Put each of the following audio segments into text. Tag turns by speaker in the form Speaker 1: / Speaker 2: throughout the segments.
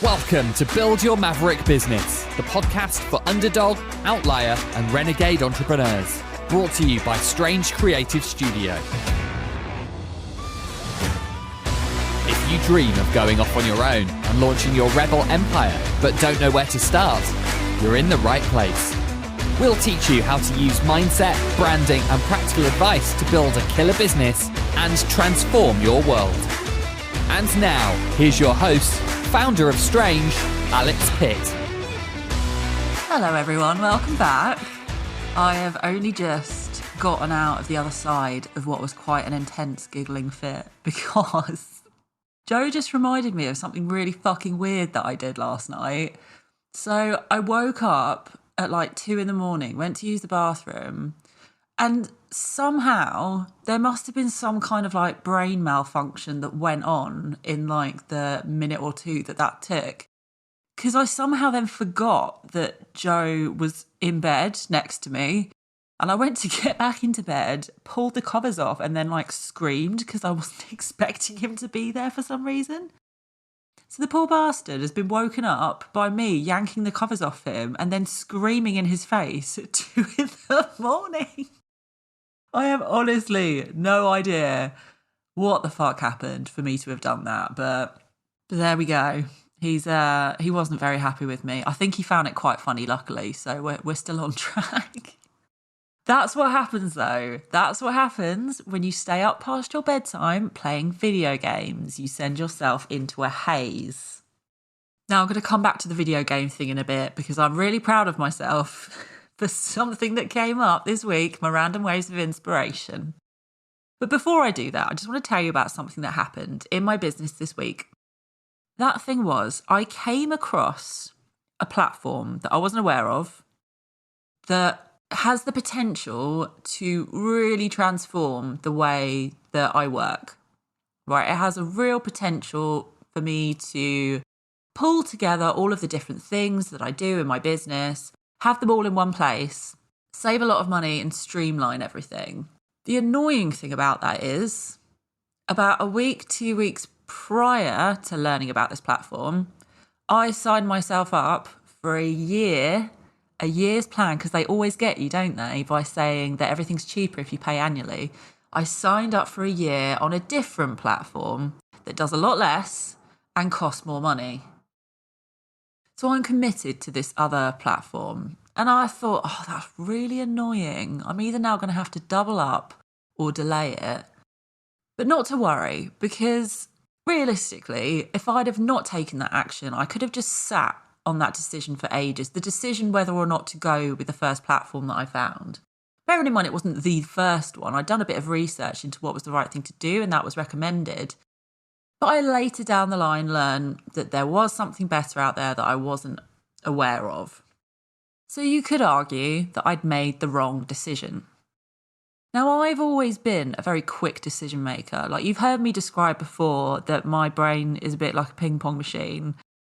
Speaker 1: Welcome to Build Your Maverick Business, the podcast for underdog, outlier, and renegade entrepreneurs. Brought to you by Strange Creative Studio. If you dream of going off on your own and launching your rebel empire, but don't know where to start, you're in the right place. We'll teach you how to use mindset, branding, and practical advice to build a killer business and transform your world. And now, here's your host, founder of Strange, Alex Pitt.
Speaker 2: Hello everyone, welcome back. I have only just gotten out of the other side of what was quite an intense giggling fit because Joe just reminded me of something really fucking weird that I did last night. So I woke up at like 2 a.m, went to use the bathroom, and somehow there must have been some kind of like brain malfunction that went on in like the minute or two that took. Because I somehow then forgot that Joe was in bed next to me. And I went to get back into bed, pulled the covers off, and then like screamed because I wasn't expecting him to be there for some reason. So the poor bastard has been woken up by me yanking the covers off him and then screaming in his face at 2 a.m. I have honestly no idea what the fuck happened for me to have done that, but there we go. He wasn't very happy with me. I think he found it quite funny, luckily, so we're still on track. That's what happens, though. That's what happens when you stay up past your bedtime playing video games. You send yourself into a haze. Now, I'm going to come back to the video game thing in a bit because I'm really proud of myself for something that came up this week, my random waves of inspiration. But before I do that, I just want to tell you about something that happened in my business this week. That thing was, I came across a platform that I wasn't aware of that has the potential to really transform the way that I work, right? It has a real potential for me to pull together all of the different things that I do in my business, have them all in one place, save a lot of money and streamline everything. The annoying thing about that is about a week, 2 weeks prior to learning about this platform, I signed myself up for a year's plan, because they always get you, don't they, by saying that everything's cheaper if you pay annually. I signed up for a year on a different platform that does a lot less and costs more money. So I'm committed to this other platform. And I thought, oh, that's really annoying. I'm either now going to have to double up or delay it. But not to worry, because realistically, if I'd have not taken that action, I could have just sat on that decision for ages. The decision whether or not to go with the first platform that I found. Bearing in mind it wasn't the first one. I'd done a bit of research into what was the right thing to do, and that was recommended. But I later down the line learned that there was something better out there that I wasn't aware of. So you could argue that I'd made the wrong decision. Now, I've always been a very quick decision maker. Like, you've heard me describe before that my brain is a bit like a ping pong machine.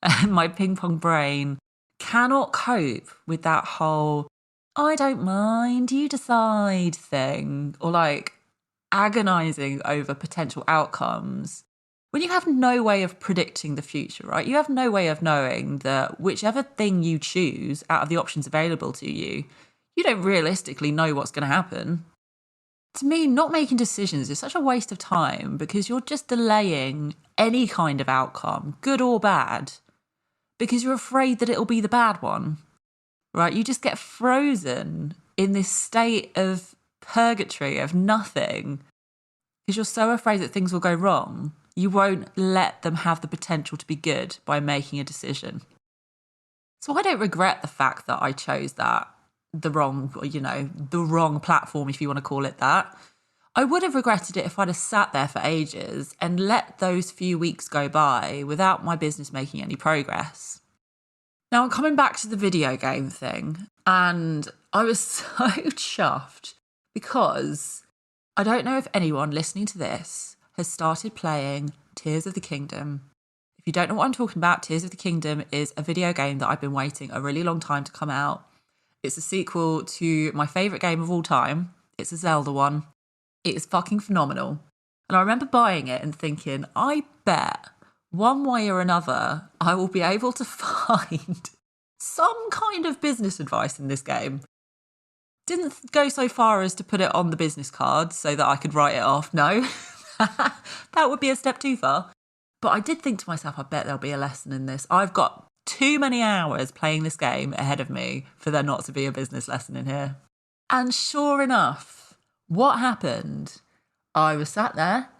Speaker 2: And my ping pong brain cannot cope with that whole, I don't mind, you decide thing, or like agonizing over potential outcomes. When you have no way of predicting the future, right? You have no way of knowing that whichever thing you choose out of the options available to you, you don't realistically know what's going to happen. To me, not making decisions is such a waste of time because you're just delaying any kind of outcome, good or bad, because you're afraid that it'll be the bad one, right? You just get frozen in this state of purgatory, of nothing, because you're so afraid that things will go wrong. You won't let them have the potential to be good by making a decision. So I don't regret the fact that I chose the wrong platform, if you want to call it that. I would have regretted it if I'd have sat there for ages and let those few weeks go by without my business making any progress. Now, I'm coming back to the video game thing, and I was so chuffed because I don't know if anyone listening to this has started playing Tears of the Kingdom. If you don't know what I'm talking about, Tears of the Kingdom is a video game that I've been waiting a really long time to come out. It's a sequel to my favourite game of all time. It's a Zelda one. It is fucking phenomenal. And I remember buying it and thinking, I bet one way or another, I will be able to find some kind of business advice in this game. Didn't go so far as to put it on the business card so that I could write it off. No, that would be a step too far. But I did think to myself, I bet there'll be a lesson in this. I've got too many hours playing this game ahead of me for there not to be a business lesson in here. And sure enough, what happened? I was sat there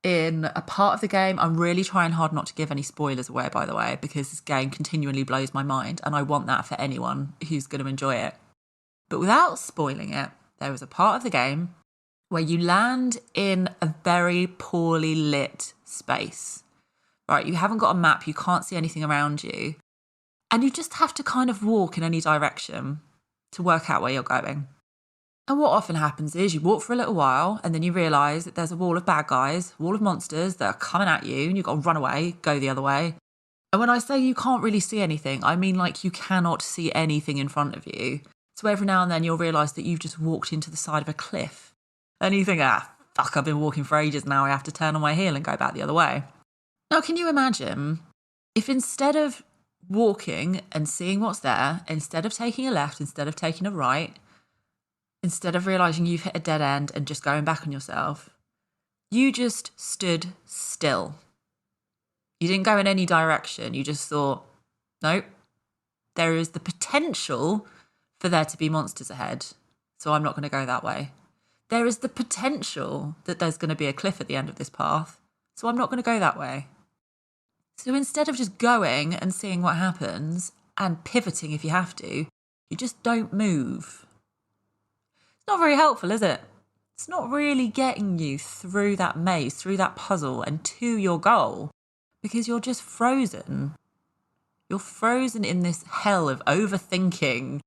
Speaker 2: in a part of the game. I'm really trying hard not to give any spoilers away, by the way, because this game continually blows my mind and I want that for anyone who's going to enjoy it. But without spoiling it, there was a part of the game where you land in a very poorly lit space. Right, you haven't got a map, you can't see anything around you. And you just have to kind of walk in any direction to work out where you're going. And what often happens is you walk for a little while and then you realise that there's a wall of bad guys, a wall of monsters that are coming at you and you've got to run away, go the other way. And when I say you can't really see anything, I mean like you cannot see anything in front of you. So every now and then you'll realise that you've just walked into the side of a cliff. And you think, fuck, I've been walking for ages now, I have to turn on my heel and go back the other way. Now, can you imagine if instead of walking and seeing what's there, instead of taking a left, instead of taking a right, instead of realising you've hit a dead end and just going back on yourself, you just stood still. You didn't go in any direction. You just thought, nope, there is the potential for there to be monsters ahead, so I'm not going to go that way. There is the potential that there's going to be a cliff at the end of this path, so I'm not going to go that way. So instead of just going and seeing what happens and pivoting if you have to, you just don't move. It's not very helpful, is it? It's not really getting you through that maze, through that puzzle and to your goal, because you're just frozen. You're frozen in this hell of overthinking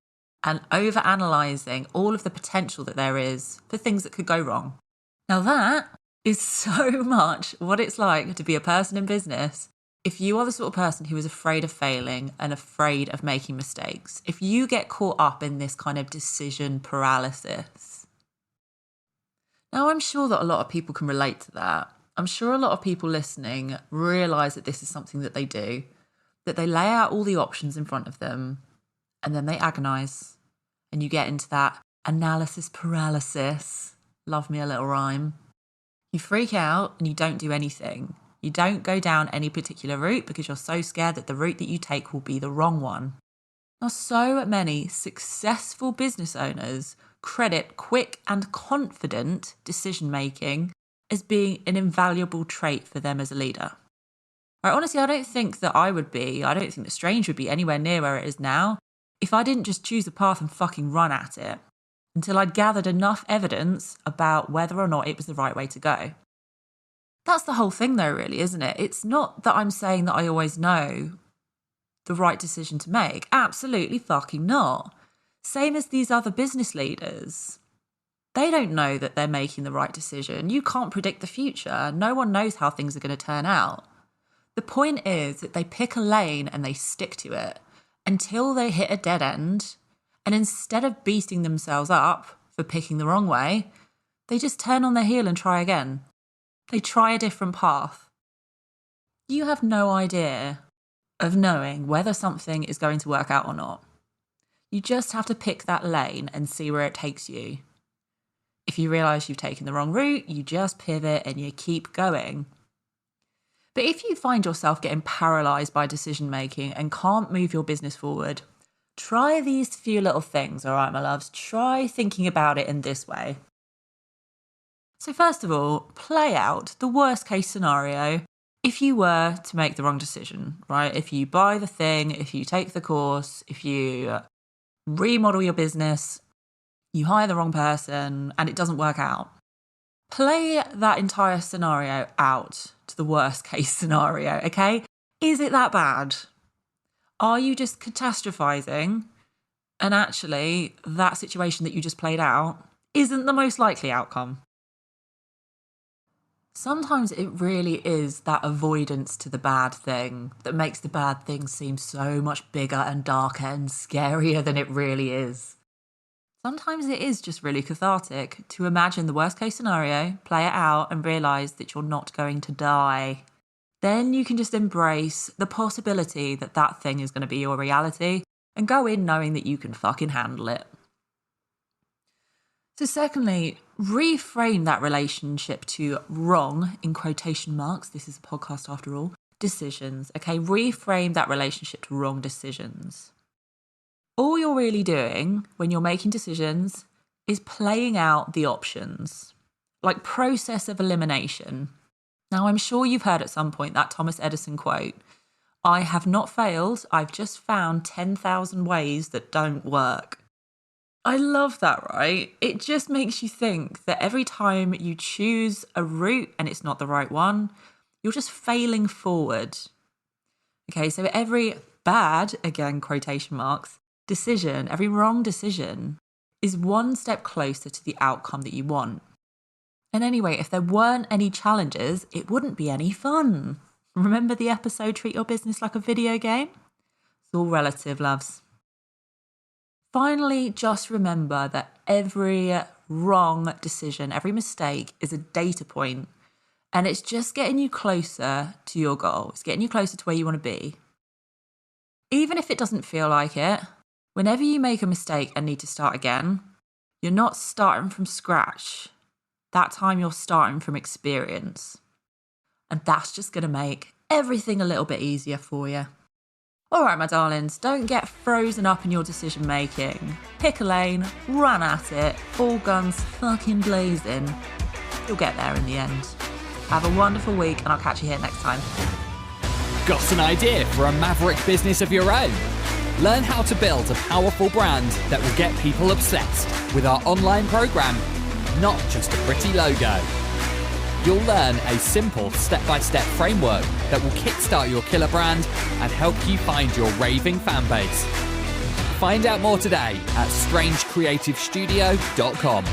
Speaker 2: and overanalyzing all of the potential that there is for things that could go wrong. Now that is so much what it's like to be a person in business. If you are the sort of person who is afraid of failing and afraid of making mistakes, if you get caught up in this kind of decision paralysis. Now, I'm sure that a lot of people can relate to that. I'm sure a lot of people listening realise that this is something that they do, that they lay out all the options in front of them and then they agonise and you get into that analysis paralysis. Love me a little rhyme. You freak out and you don't do anything. You don't go down any particular route because you're so scared that the route that you take will be the wrong one. Now, so many successful business owners credit quick and confident decision-making as being an invaluable trait for them as a leader. Right, honestly, I don't think that I don't think that Strange would be anywhere near where it is now if I didn't just choose a path and fucking run at it until I'd gathered enough evidence about whether or not it was the right way to go. That's the whole thing though, really, isn't it? It's not that I'm saying that I always know the right decision to make. Absolutely fucking not. Same as these other business leaders. They don't know that they're making the right decision. You can't predict the future. No one knows how things are going to turn out. The point is that they pick a lane and they stick to it until they hit a dead end. And instead of beating themselves up for picking the wrong way, they just turn on their heel and try again. They try a different path. You have no idea of knowing whether something is going to work out or not. You just have to pick that lane and see where it takes you. If you realise you've taken the wrong route, you just pivot and you keep going. But if you find yourself getting paralysed by decision making and can't move your business forward, try these few little things, all right, my loves? Try thinking about it in this way. So first of all, play out the worst case scenario if you were to make the wrong decision, right? If you buy the thing, if you take the course, if you remodel your business, you hire the wrong person and it doesn't work out. Play that entire scenario out to the worst case scenario, okay? Is it that bad? Are you just catastrophizing and actually that situation that you just played out isn't the most likely outcome? Sometimes it really is that avoidance to the bad thing that makes the bad thing seem so much bigger and darker and scarier than it really is. Sometimes it is just really cathartic to imagine the worst case scenario, play it out and realise that you're not going to die. then you can just embrace the possibility that that thing is going to be your reality and go in knowing that you can fucking handle it. So secondly, reframe that relationship to wrong, in quotation marks, this is a podcast after all, decisions. Okay, reframe that relationship to wrong decisions. All you're really doing when you're making decisions is playing out the options, like process of elimination. Now, I'm sure you've heard at some point that Thomas Edison quote, "I have not failed, I've just found 10,000 ways that don't work." I love that, right? It just makes you think that every time you choose a route and it's not the right one, you're just failing forward. Okay, so every bad, again, quotation marks, decision, every wrong decision is one step closer to the outcome that you want. And anyway, if there weren't any challenges, it wouldn't be any fun. Remember the episode, Treat Your Business Like a Video Game? It's all relative, loves. Finally, just remember that every wrong decision, every mistake is a data point, and it's just getting you closer to your goal. It's getting you closer to where you want to be. Even if it doesn't feel like it, whenever you make a mistake and need to start again, you're not starting from scratch. That time you're starting from experience. And that's just going to make everything a little bit easier for you. All right, my darlings, don't get frozen up in your decision making. Pick a lane, run at it, all guns fucking blazing. You'll get there in the end. Have a wonderful week, and I'll catch you here next time.
Speaker 1: Got an idea for a maverick business of your own? Learn how to build a powerful brand that will get people obsessed with our online program, not just a pretty logo. You'll learn a simple step-by-step framework that will kickstart your killer brand and help you find your raving fan base. Find out more today at strangecreativestudio.com.